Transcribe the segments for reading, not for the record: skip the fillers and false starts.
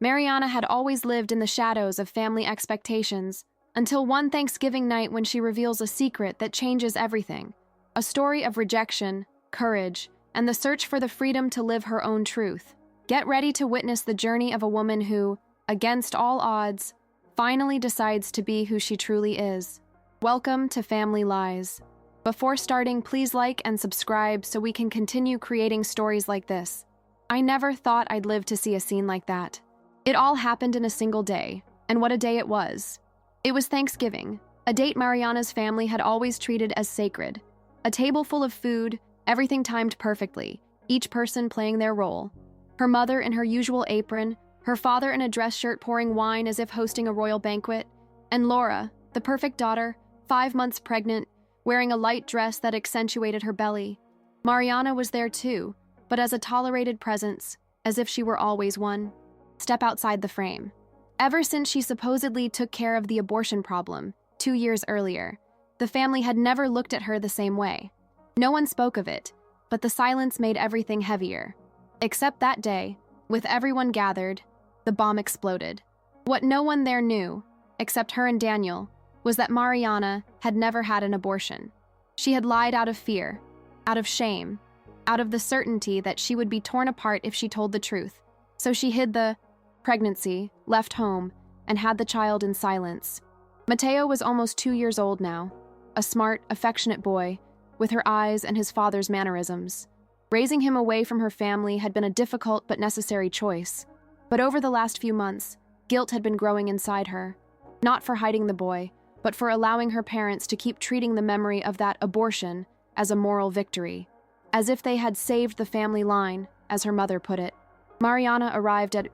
Mariana had always lived in the shadows of family expectations, until one Thanksgiving night when she reveals a secret that changes everything. A story of rejection, courage, and the search for the freedom to live her own truth. Get ready to witness the journey of a woman who, against all odds, finally decides to be who she truly is. Welcome to Family Lies. Before starting, please like and subscribe so we can continue creating stories like this. I never thought I'd live to see a scene like that. It all happened in a single day, and what a day it was. It was Thanksgiving, a date Mariana's family had always treated as sacred. A table full of food, everything timed perfectly, each person playing their role. Her mother in her usual apron, her father in a dress shirt pouring wine as if hosting a royal banquet, and Laura, the perfect daughter, 5 months pregnant, wearing a light dress that accentuated her belly. Mariana was there too, but as a tolerated presence, as if she were always one. Step outside the frame. Ever since she supposedly took care of the abortion problem 2 years earlier, the family had never looked at her the same way. No one spoke of it, but the silence made everything heavier. Except that day, with everyone gathered, the bomb exploded. What no one there knew, except her and Daniel, was that Mariana had never had an abortion. She had lied out of fear, out of shame, out of the certainty that she would be torn apart if she told the truth. So she hid the pregnancy, left home, and had the child in silence. Mateo was almost 2 years old now, a smart, affectionate boy, with her eyes and his father's mannerisms. Raising him away from her family had been a difficult but necessary choice. But over the last few months, guilt had been growing inside her, not for hiding the boy, but for allowing her parents to keep treating the memory of that abortion as a moral victory, as if they had saved the family line, as her mother put it. Mariana arrived at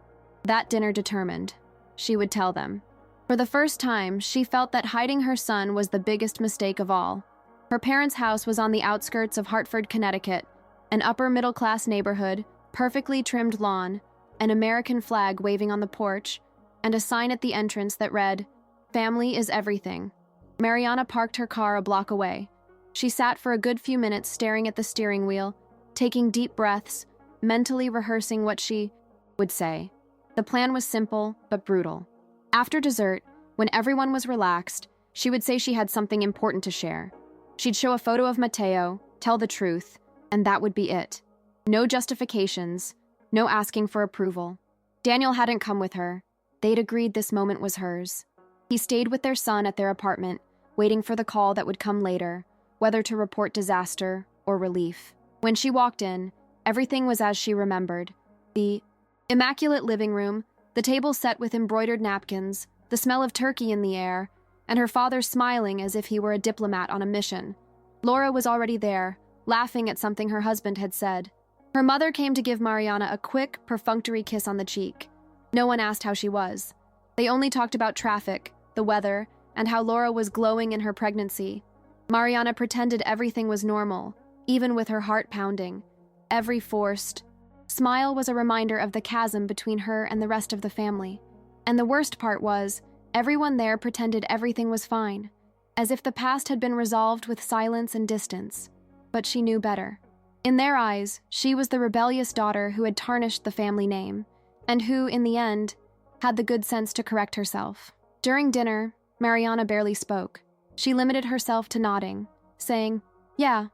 that dinner determined. She would tell them. For the first time, she felt that hiding her son was the biggest mistake of all. Her parents' house was on the outskirts of Hartford, Connecticut, an upper-middle-class neighborhood, perfectly trimmed lawn, an American flag waving on the porch, and a sign at the entrance that read, "Family is everything." Mariana parked her car a block away. She sat for a good few minutes staring at the steering wheel, taking deep breaths, mentally rehearsing what she would say. The plan was simple but brutal. After dessert, when everyone was relaxed, she would say she had something important to share. She'd show a photo of Mateo, tell the truth, and that would be it. No justifications, no asking for approval. Daniel hadn't come with her. They'd agreed this moment was hers. He stayed with their son at their apartment, waiting for the call that would come later, whether to report disaster or relief. When she walked in, everything was as she remembered. The immaculate living room, the table set with embroidered napkins, the smell of turkey in the air, and her father smiling as if he were a diplomat on a mission. Laura was already there, laughing at something her husband had said. Her mother came to give Mariana a quick, perfunctory kiss on the cheek. No one asked how she was. They only talked about traffic, the weather, and how Laura was glowing in her pregnancy. Mariana pretended everything was normal, even with her heart pounding. Every forced smile was a reminder of the chasm between her and the rest of the family. And the worst part was, everyone there pretended everything was fine, as if the past had been resolved with silence and distance. But she knew better. In their eyes, she was the rebellious daughter who had tarnished the family name, and who, in the end, had the good sense to correct herself. During dinner, Mariana barely spoke. She limited herself to nodding, saying, "Yeah,"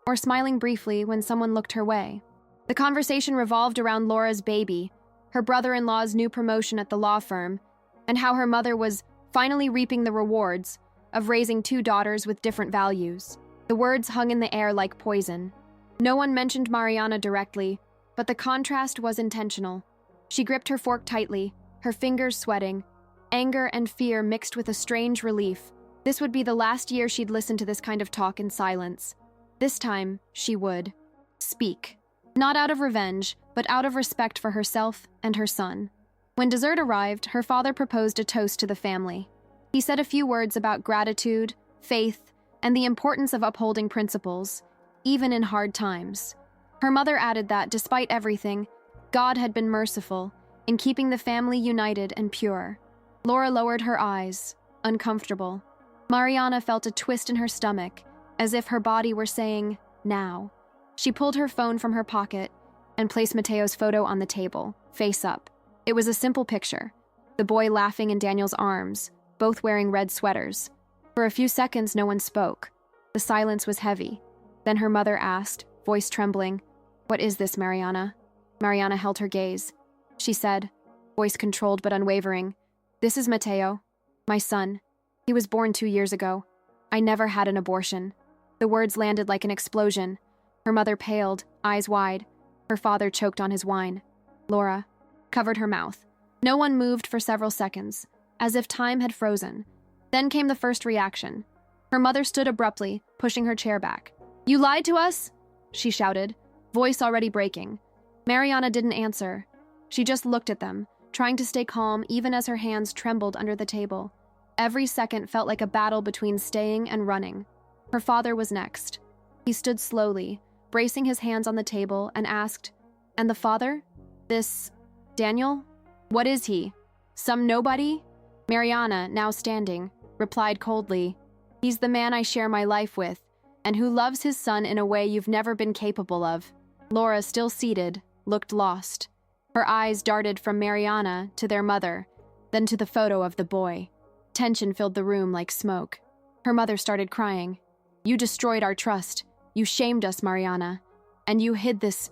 or smiling briefly when someone looked her way. The conversation revolved around Laura's baby, her brother-in-law's new promotion at the law firm, and how her mother was finally reaping the rewards of raising 2 daughters with different values. The words hung in the air like poison. No one mentioned Mariana directly, but the contrast was intentional. She gripped her fork tightly, her fingers sweating. Anger and fear mixed with a strange relief. This would be the last year she'd listen to this kind of talk in silence. This time, she would speak. Not out of revenge, but out of respect for herself and her son. When dessert arrived, her father proposed a toast to the family. He said a few words about gratitude, faith, and the importance of upholding principles, even in hard times. Her mother added that, despite everything, God had been merciful in keeping the family united and pure. Laura lowered her eyes, uncomfortable. Mariana felt a twist in her stomach, as if her body were saying, "Now." She pulled her phone from her pocket and placed Mateo's photo on the table, face up. It was a simple picture. The boy laughing in Daniel's arms, both wearing red sweaters. For a few seconds, no one spoke. The silence was heavy. Then her mother asked, voice trembling, "What is this, Mariana?" Mariana held her gaze. She said, voice controlled but unwavering, "This is Mateo, my son. He was born 2 years ago. I never had an abortion." The words landed like an explosion. Her mother paled, eyes wide. Her father choked on his wine. Laura covered her mouth. No one moved for several seconds, as if time had frozen. Then came the first reaction. Her mother stood abruptly, pushing her chair back. "You lied to us?" she shouted, voice already breaking. Mariana didn't answer. She just looked at them, trying to stay calm even as her hands trembled under the table. Every second felt like a battle between staying and running. Her father was next. He stood slowly, bracing his hands on the table, and asked, "And the father? This Daniel? What is he? Some nobody?" Mariana, now standing, replied coldly, "He's the man I share my life with, and who loves his son in a way you've never been capable of." Laura, still seated, looked lost. Her eyes darted from Mariana to their mother, then to the photo of the boy. Tension filled the room like smoke. Her mother started crying. "You destroyed our trust. You shamed us, Mariana. And you hid this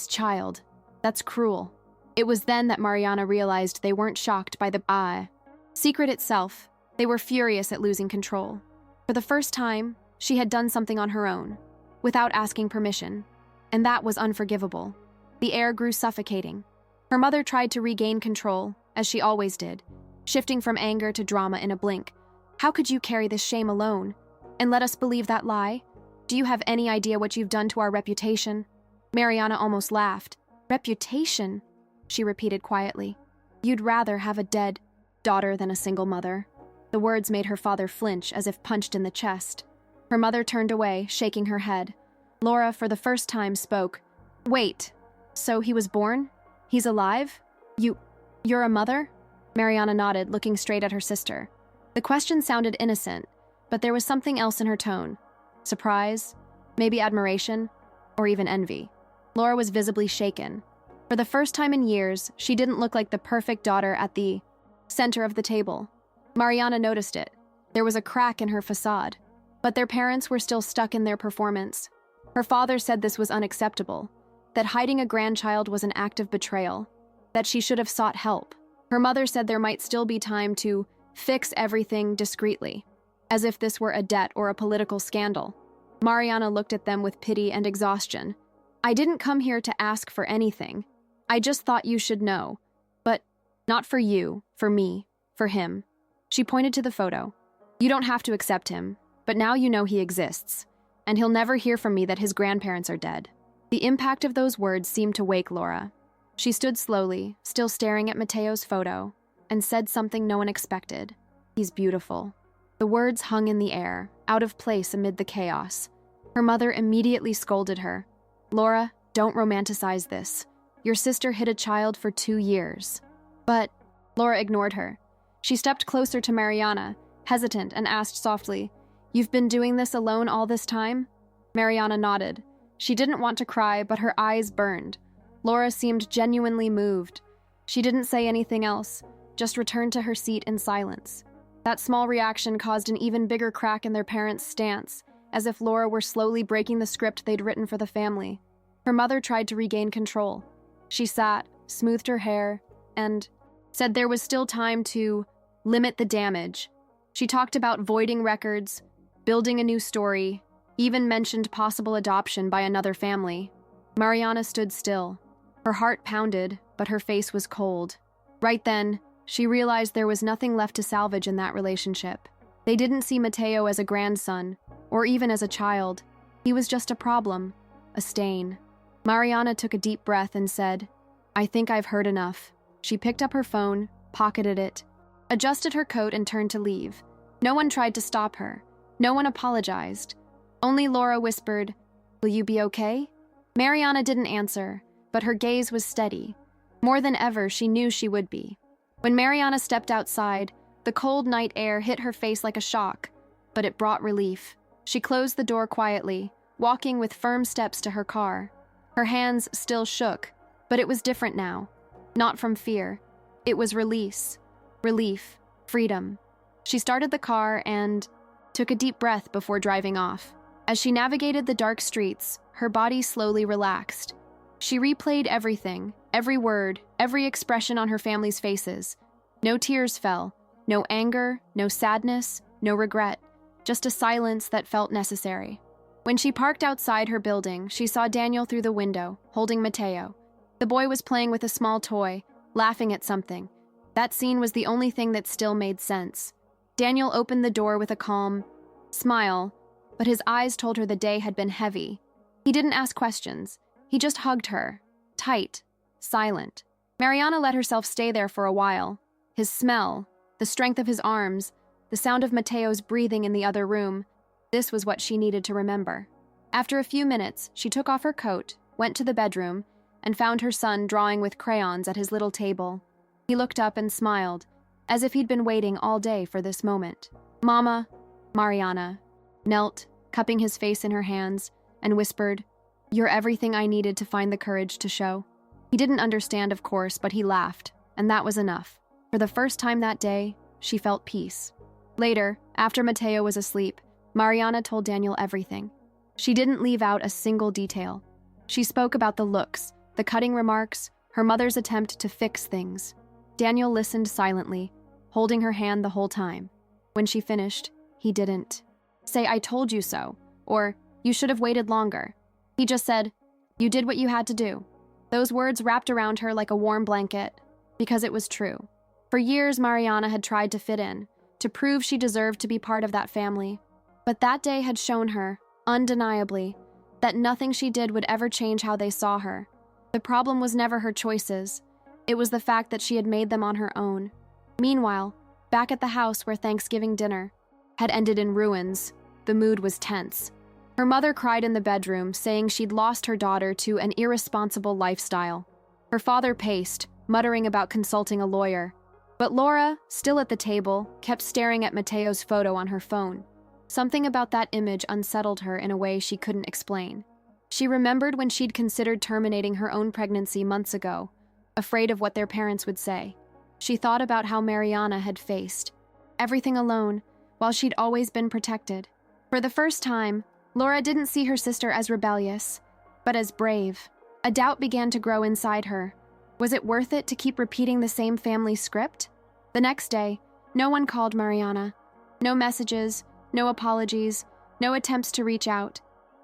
child. That's cruel." It was then that Mariana realized they weren't shocked by the secret itself. They were furious at losing control. For the first time, she had done something on her own, without asking permission. And that was unforgivable. The air grew suffocating. Her mother tried to regain control, as she always did, shifting from anger to drama in a blink. "How could you carry this shame alone? And let us believe that lie? Do you have any idea what you've done to our reputation?" Mariana almost laughed. "Reputation?" she repeated quietly. "You'd rather have a dead daughter than a single mother." The words made her father flinch as if punched in the chest. Her mother turned away, shaking her head. Laura, for the first time, spoke. "Wait, so he was born? He's alive? You're a mother?" Mariana nodded, looking straight at her sister. The question sounded innocent, but there was something else in her tone. Surprise, maybe admiration, or even envy. Laura was visibly shaken. For the first time in years, she didn't look like the perfect daughter at the center of the table. Mariana noticed it. There was a crack in her facade. But their parents were still stuck in their performance. Her father said this was unacceptable, that hiding a grandchild was an act of betrayal, that she should have sought help. Her mother said there might still be time to fix everything discreetly, as if this were a debt or a political scandal. Mariana looked at them with pity and exhaustion. "I didn't come here to ask for anything. I just thought you should know. But not for you, for me, for him." She pointed to the photo. "You don't have to accept him, but now you know he exists, and he'll never hear from me that his grandparents are dead." The impact of those words seemed to wake Laura. She stood slowly, still staring at Mateo's photo, and said something no one expected. "He's beautiful." The words hung in the air, out of place amid the chaos. Her mother immediately scolded her. "Laura, don't romanticize this. Your sister hid a child for 2 years." But Laura ignored her. She stepped closer to Mariana, hesitant, and asked softly, "You've been doing this alone all this time?" Mariana nodded. She didn't want to cry, but her eyes burned. Laura seemed genuinely moved. She didn't say anything else, just returned to her seat in silence. That small reaction caused an even bigger crack in their parents' stance, as if Laura were slowly breaking the script they'd written for the family. Her mother tried to regain control. She sat, smoothed her hair, and said there was still time to limit the damage. She talked about voiding records, building a new story, even mentioned possible adoption by another family. Mariana stood still. Her heart pounded, but her face was cold. Right then, she realized there was nothing left to salvage in that relationship. They didn't see Mateo as a grandson, or even as a child. He was just a problem, a stain. Mariana took a deep breath and said, "I think I've heard enough." She picked up her phone, pocketed it, adjusted her coat, and turned to leave. No one tried to stop her. No one apologized. Only Laura whispered, "Will you be okay?" Mariana didn't answer, but her gaze was steady. More than ever, she knew she would be. When Mariana stepped outside, the cold night air hit her face like a shock, but it brought relief. She closed the door quietly, walking with firm steps to her car. Her hands still shook, but it was different now. Not from fear, It was release, relief, freedom. She started the car and took a deep breath before driving off. As she navigated the dark streets, her body slowly relaxed. She replayed everything, every word, every expression on her family's faces. No tears fell, no anger, no sadness, no regret, just a silence that felt necessary. When she parked outside her building, she saw Daniel through the window, holding Mateo. The boy was playing with a small toy, laughing at something. That scene was the only thing that still made sense. Daniel opened the door with a calm smile, but his eyes told her the day had been heavy. He didn't ask questions. He just hugged her, tight, silent. Mariana let herself stay there for a while. His smell, the strength of his arms, the sound of Mateo's breathing in the other room, this was what she needed to remember. After a few minutes, she took off her coat, went to the bedroom, and found her son drawing with crayons at his little table. He looked up and smiled, as if he'd been waiting all day for this moment. "Mama," Mariana knelt, cupping his face in her hands, and whispered, "You're everything I needed to find the courage to show." He didn't understand, of course, but he laughed, and that was enough. For the first time that day, she felt peace. Later, after Mateo was asleep, Mariana told Daniel everything. She didn't leave out a single detail. She spoke about the looks, the cutting remarks, her mother's attempt to fix things. Daniel listened silently, holding her hand the whole time. When she finished, he didn't say, "I told you so," or "You should have waited longer." He just said, "You did what you had to do." Those words wrapped around her like a warm blanket, because it was true. For years, Mariana had tried to fit in, to prove she deserved to be part of that family. But that day had shown her, undeniably, that nothing she did would ever change how they saw her. The problem was never her choices. It was the fact that she had made them on her own. Meanwhile, back at the house where Thanksgiving dinner had ended in ruins, the mood was tense. Her mother cried in the bedroom, saying she'd lost her daughter to an irresponsible lifestyle. Her father paced, muttering about consulting a lawyer. But Laura, still at the table, kept staring at Mateo's photo on her phone. Something about that image unsettled her in a way she couldn't explain. She remembered when she'd considered terminating her own pregnancy months ago, afraid of what their parents would say. She thought about how Mariana had faced everything alone, while she'd always been protected. For the first time, Laura didn't see her sister as rebellious, but as brave. A doubt began to grow inside her. Was it worth it to keep repeating the same family script? The next day, no one called Mariana. No messages, no apologies, no attempts to reach out.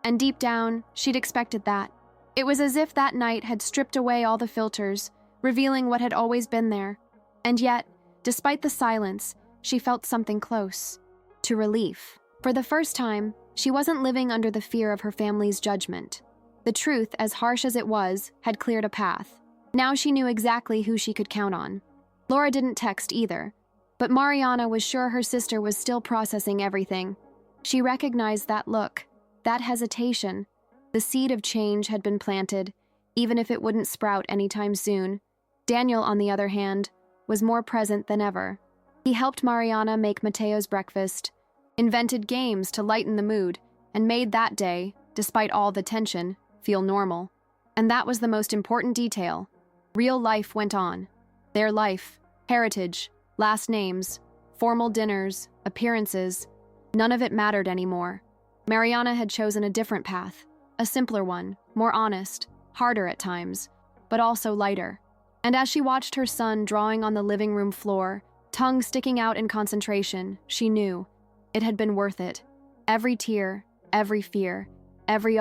And deep down, she'd expected that. It was as if that night had stripped away all the filters, revealing what had always been there. And yet, despite the silence, she felt something close to relief. For the first time, she wasn't living under the fear of her family's judgment. The truth, as harsh as it was, had cleared a path. Now she knew exactly who she could count on. Laura didn't text either, but Mariana was sure her sister was still processing everything. She recognized that look, that hesitation. The seed of change had been planted, even if it wouldn't sprout anytime soon. Daniel, on the other hand, was more present than ever. He helped Mariana make Mateo's breakfast, invented games to lighten the mood, and made that day, despite all the tension, feel normal. And that was the most important detail. Real life went on. Their life, heritage, last names, formal dinners, appearances, none of it mattered anymore. Mariana had chosen a different path, a simpler one, more honest, harder at times, but also lighter. And as she watched her son drawing on the living room floor, tongue sticking out in concentration, she knew it had been worth it. Every tear, every fear, every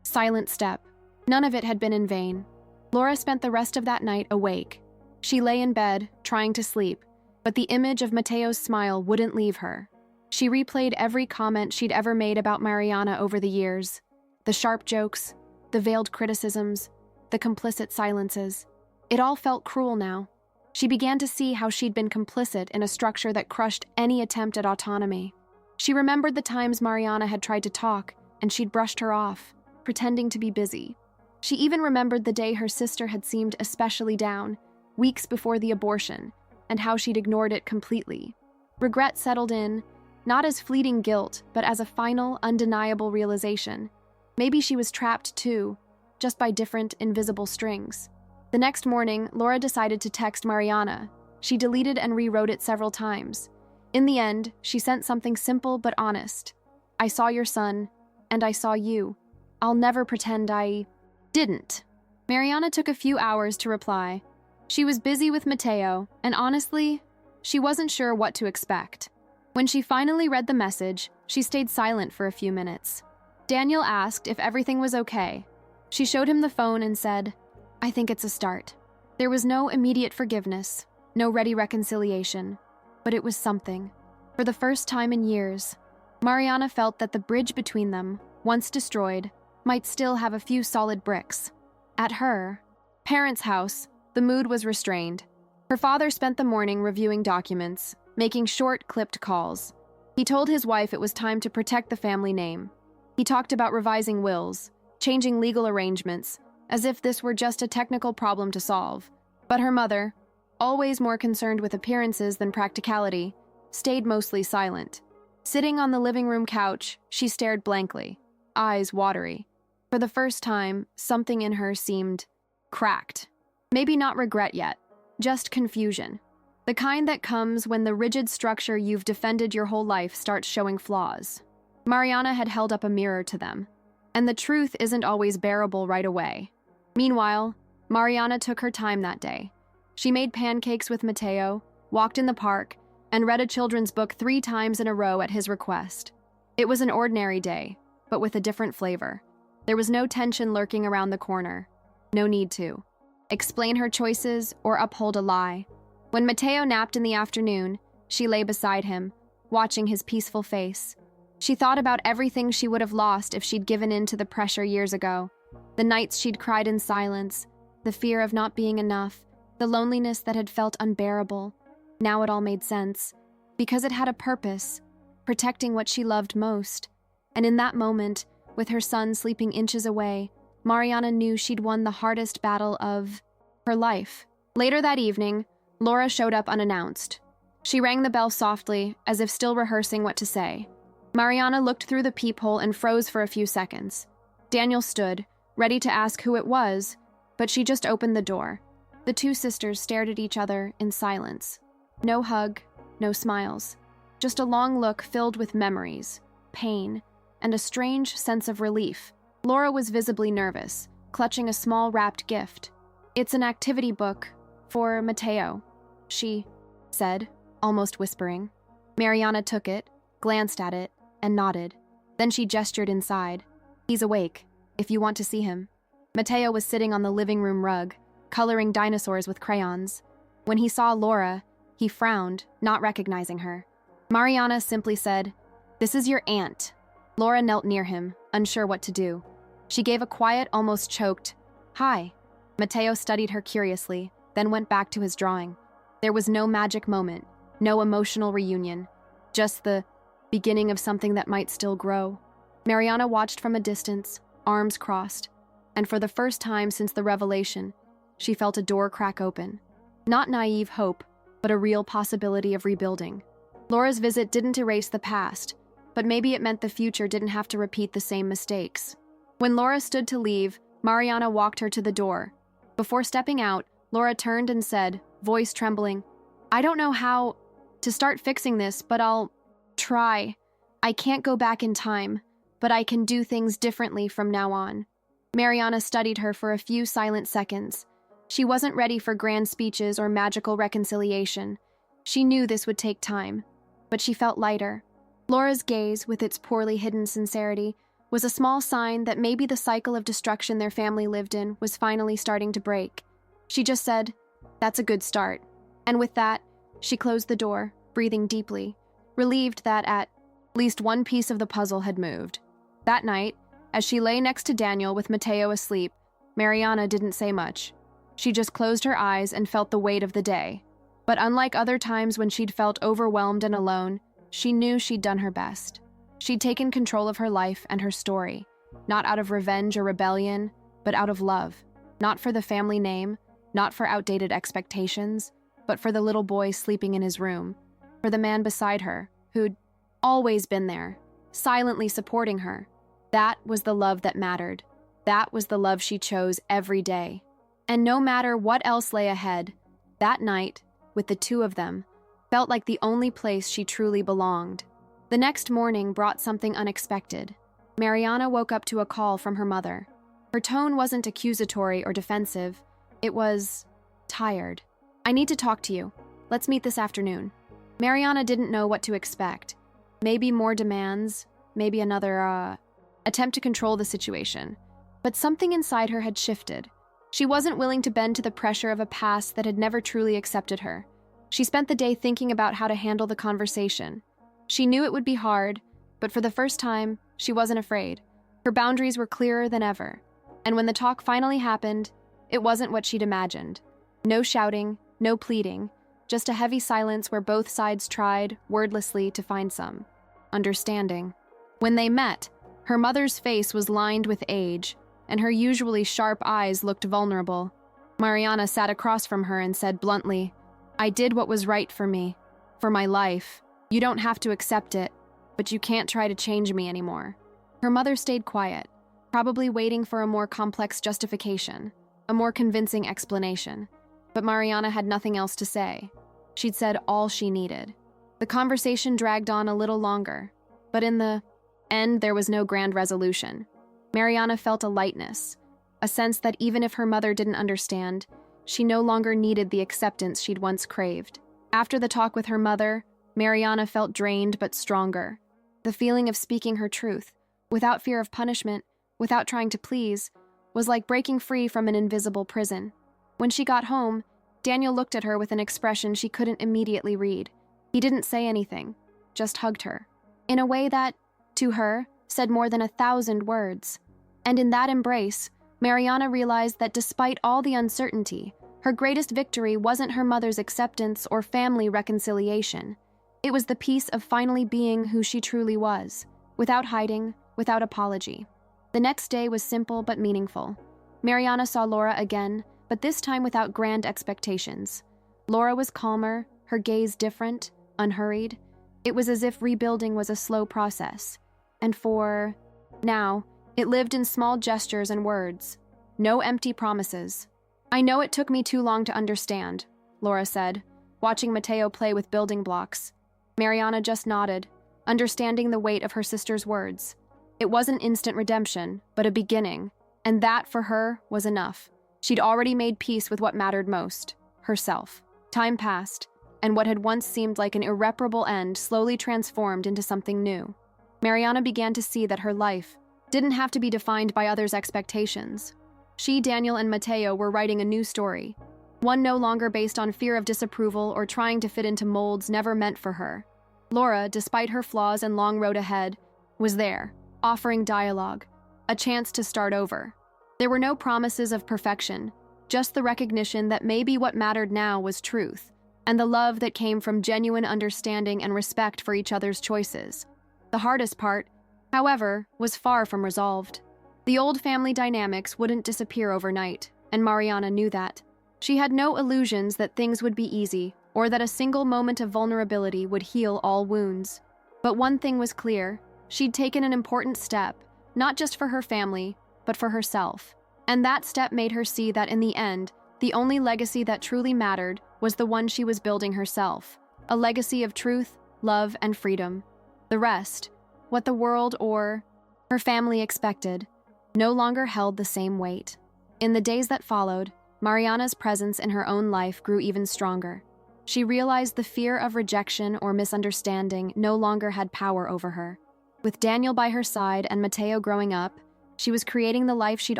silent step, none of it had been in vain. Laura spent the rest of that night awake. She lay in bed, trying to sleep, but the image of Mateo's smile wouldn't leave her. She replayed every comment she'd ever made about Mariana over the years. The sharp jokes, the veiled criticisms, the complicit silences. It all felt cruel now. She began to see how she'd been complicit in a structure that crushed any attempt at autonomy. She remembered the times Mariana had tried to talk, and she'd brushed her off, pretending to be busy. She even remembered the day her sister had seemed especially down, weeks before the abortion, and how she'd ignored it completely. Regret settled in, not as fleeting guilt, but as a final, undeniable realization. Maybe she was trapped too, just by different, invisible strings. The next morning, Laura decided to text Mariana. She deleted and rewrote it several times. In the end, she sent something simple but honest. I saw your son, and I saw you. I'll never pretend I didn't. Mariana took a few hours to reply. She was busy with Mateo, and honestly, she wasn't sure what to expect. When she finally read the message, she stayed silent for a few minutes. Daniel asked if everything was okay. She showed him the phone and said, I think it's a start. There was no immediate forgiveness, no ready reconciliation, but it was something. For the first time in years, Mariana felt that the bridge between them, once destroyed, might still have a few solid bricks. At her parents' house, the mood was restrained. Her father spent the morning reviewing documents, making short, clipped calls. He told his wife it was time to protect the family name. He talked about revising wills, changing legal arrangements, as if this were just a technical problem to solve. But her mother, always more concerned with appearances than practicality, stayed mostly silent. Sitting on the living room couch, she stared blankly, eyes watery. For the first time, something in her seemed cracked. Maybe not regret yet, just confusion. The kind that comes when the rigid structure you've defended your whole life starts showing flaws. Mariana had held up a mirror to them, and the truth isn't always bearable right away. Meanwhile, Mariana took her time that day. She made pancakes with Mateo, walked in the park, and read a children's book 3 times in a row at his request. It was an ordinary day, but with a different flavor. There was no tension lurking around the corner. No need to explain her choices or uphold a lie. When Mateo napped in the afternoon, she lay beside him, watching his peaceful face. She thought about everything she would have lost if she'd given in to the pressure years ago. The nights she'd cried in silence, the fear of not being enough, the loneliness that had felt unbearable. Now it all made sense, because it had a purpose, protecting what she loved most. And in that moment, with her son sleeping inches away, Mariana knew she'd won the hardest battle of her life. Later that evening, Laura showed up unannounced. She rang the bell softly, as if still rehearsing what to say. Mariana looked through the peephole and froze for a few seconds. Daniel stood, ready to ask who it was, but she just opened the door. The 2 sisters stared at each other in silence. No hug, no smiles. Just a long look filled with memories, pain, and a strange sense of relief. Laura was visibly nervous, clutching a small wrapped gift. It's an activity book for Mateo, she said, almost whispering. Mariana took it, glanced at it, and nodded. Then she gestured inside. He's awake, if you want to see him. Mateo was sitting on the living room rug, coloring dinosaurs with crayons. When he saw Laura, he frowned, not recognizing her. Mariana simply said, "This is your aunt." Laura knelt near him, unsure what to do. She gave a quiet, almost choked, "Hi." Mateo studied her curiously, then went back to his drawing. There was no magic moment, no emotional reunion, just the beginning of something that might still grow. Mariana watched from a distance, arms crossed, and for the first time since the revelation, she felt a door crack open. Not naive hope, but a real possibility of rebuilding. Laura's visit didn't erase the past, but maybe it meant the future didn't have to repeat the same mistakes. When Laura stood to leave, Mariana walked her to the door. Before stepping out, Laura turned and said, voice trembling, "I don't know how to start fixing this, but I'll try. I can't go back in time, but I can do things differently from now on." Mariana studied her for a few silent seconds. She wasn't ready for grand speeches or magical reconciliation. She knew this would take time, but she felt lighter. Laura's gaze, with its poorly hidden sincerity, was a small sign that maybe the cycle of destruction their family lived in was finally starting to break. She just said, "That's a good start." And with that, she closed the door, breathing deeply, relieved that at least one piece of the puzzle had moved. That night, as she lay next to Daniel with Mateo asleep, Mariana didn't say much. She just closed her eyes and felt the weight of the day. But unlike other times when she'd felt overwhelmed and alone, she knew she'd done her best. She'd taken control of her life and her story, not out of revenge or rebellion, but out of love. Not for the family name, not for outdated expectations, but for the little boy sleeping in his room, for the man beside her, who'd always been there, silently supporting her. That was the love that mattered. That was the love she chose every day. And no matter what else lay ahead, that night, with the two of them, felt like the only place she truly belonged. The next morning brought something unexpected. Mariana woke up to a call from her mother. Her tone wasn't accusatory or defensive. It was tired. "I need to talk to you. Let's meet this afternoon." Mariana didn't know what to expect. Maybe more demands, maybe another, attempt to control the situation. But something inside her had shifted. She wasn't willing to bend to the pressure of a past that had never truly accepted her. She spent the day thinking about how to handle the conversation. She knew it would be hard, but for the first time, she wasn't afraid. Her boundaries were clearer than ever. And when the talk finally happened, it wasn't what she'd imagined. No shouting, no pleading, just a heavy silence where both sides tried, wordlessly, to find some understanding. When they met, her mother's face was lined with age, and her usually sharp eyes looked vulnerable. Mariana sat across from her and said bluntly, "I did what was right for me, for my life. You don't have to accept it, but you can't try to change me anymore." Her mother stayed quiet, probably waiting for a more complex justification, a more convincing explanation. But Mariana had nothing else to say. She'd said all she needed. The conversation dragged on a little longer, but in the end, there was no grand resolution. Mariana felt a lightness, a sense that even if her mother didn't understand, she no longer needed the acceptance she'd once craved. After the talk with her mother, Mariana felt drained but stronger. The feeling of speaking her truth, without fear of punishment, without trying to please, was like breaking free from an invisible prison. When she got home, Daniel looked at her with an expression she couldn't immediately read. He didn't say anything, just hugged her, in a way that, to her, said more than 1,000 words. And in that embrace, Mariana realized that despite all the uncertainty, her greatest victory wasn't her mother's acceptance or family reconciliation. It was the peace of finally being who she truly was, without hiding, without apology. The next day was simple but meaningful. Mariana saw Laura again, but this time without grand expectations. Laura was calmer, her gaze different, unhurried. It was as if rebuilding was a slow process. And for now, it lived in small gestures and words. No empty promises. "I know it took me too long to understand," Laura said, watching Mateo play with building blocks. Mariana just nodded, understanding the weight of her sister's words. It wasn't instant redemption, but a beginning, and that, for her, was enough. She'd already made peace with what mattered most, herself. Time passed, and what had once seemed like an irreparable end slowly transformed into something new. Mariana began to see that her life didn't have to be defined by others' expectations. She, Daniel, and Mateo were writing a new story, one no longer based on fear of disapproval or trying to fit into molds never meant for her. Laura, despite her flaws and long road ahead, was there, offering dialogue, a chance to start over. There were no promises of perfection, just the recognition that maybe what mattered now was truth, and the love that came from genuine understanding and respect for each other's choices. The hardest part, however, was far from resolved. The old family dynamics wouldn't disappear overnight, and Mariana knew that. She had no illusions that things would be easy, or that a single moment of vulnerability would heal all wounds. But one thing was clear: she'd taken an important step, not just for her family, but for herself. And that step made her see that in the end, the only legacy that truly mattered was the one she was building herself. A legacy of truth, love, and freedom. The rest, what the world or her family expected, no longer held the same weight. In the days that followed, Mariana's presence in her own life grew even stronger. She realized the fear of rejection or misunderstanding no longer had power over her. With Daniel by her side and Mateo growing up, she was creating the life she'd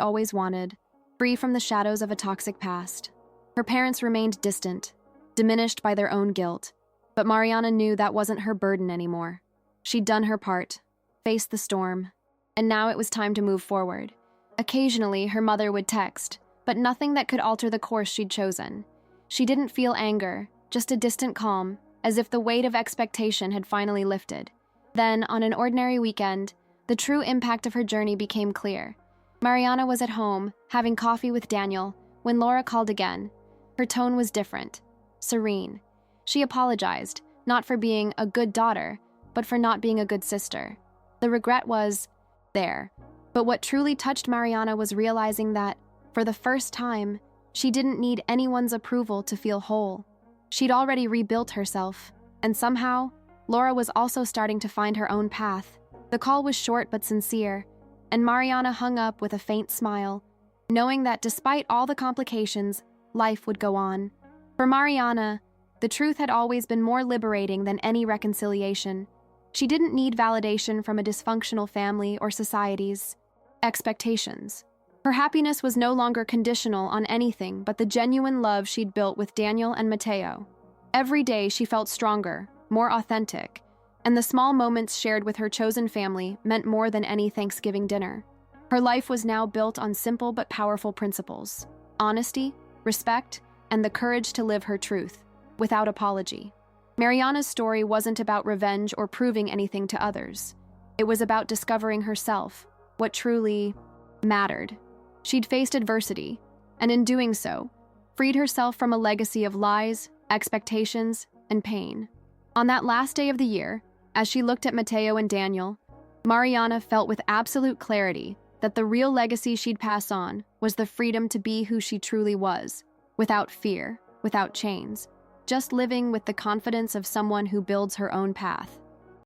always wanted, free from the shadows of a toxic past. Her parents remained distant, diminished by their own guilt, but Mariana knew that wasn't her burden anymore. She'd done her part, faced the storm, and now it was time to move forward. Occasionally, her mother would text, but nothing that could alter the course she'd chosen. She didn't feel anger, just a distant calm, as if the weight of expectation had finally lifted. Then, on an ordinary weekend, the true impact of her journey became clear. Mariana was at home, having coffee with Daniel, when Laura called again. Her tone was different, serene. She apologized, not for being a good daughter, but for not being a good sister. The regret was there, but what truly touched Mariana was realizing that, for the first time, She didn't need anyone's approval to feel whole. She'd already rebuilt herself, and somehow, Laura was also starting to find her own path. The call was short but sincere, and Mariana hung up with a faint smile, knowing that despite all the complications, life would go on. For Mariana, the truth had always been more liberating than any reconciliation. She didn't need validation from a dysfunctional family or society's expectations. Her happiness was no longer conditional on anything but the genuine love she'd built with Daniel and Mateo. Every day she felt stronger, more authentic, and the small moments shared with her chosen family meant more than any Thanksgiving dinner. Her life was now built on simple but powerful principles: honesty, respect, and the courage to live her truth, without apology. Mariana's story wasn't about revenge or proving anything to others. It was about discovering herself, what truly mattered. She'd faced adversity, and in doing so, freed herself from a legacy of lies, expectations, and pain. On that last day of the year, as she looked at Mateo and Daniel, Mariana felt with absolute clarity that the real legacy she'd pass on was the freedom to be who she truly was, without fear, without chains, just living with the confidence of someone who builds her own path.